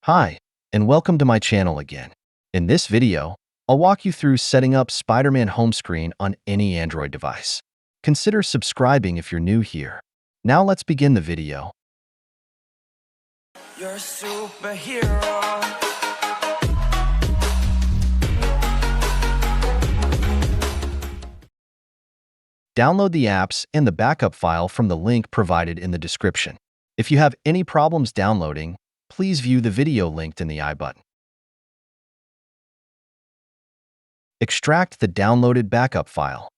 Hi, and welcome to my channel again. In this video, I'll walk you through setting up Spider-Man home screen on any Android device. Consider subscribing if you're new here. Now let's begin the video. You're a superhero. Download the apps and the backup file from the link provided in the description. If you have any problems downloading, please view the video linked in the I button. Extract the downloaded backup file.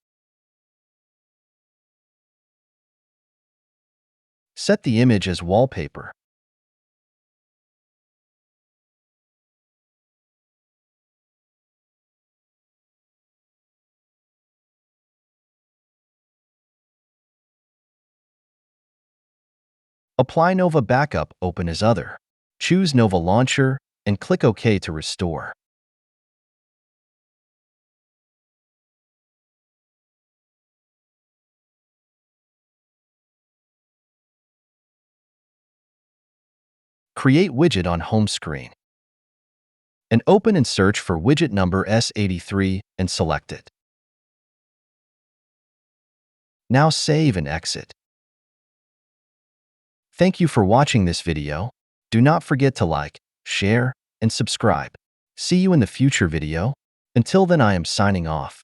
Set the image as wallpaper. Apply Nova Backup, open as Other. Choose Nova Launcher and click OK to restore. Create widget on home screen. And open and search for widget number S83 and select it. Now save and exit. Thank you for watching this video. Do not forget to like, share, and subscribe. See you in the future video. Until then, I am signing off.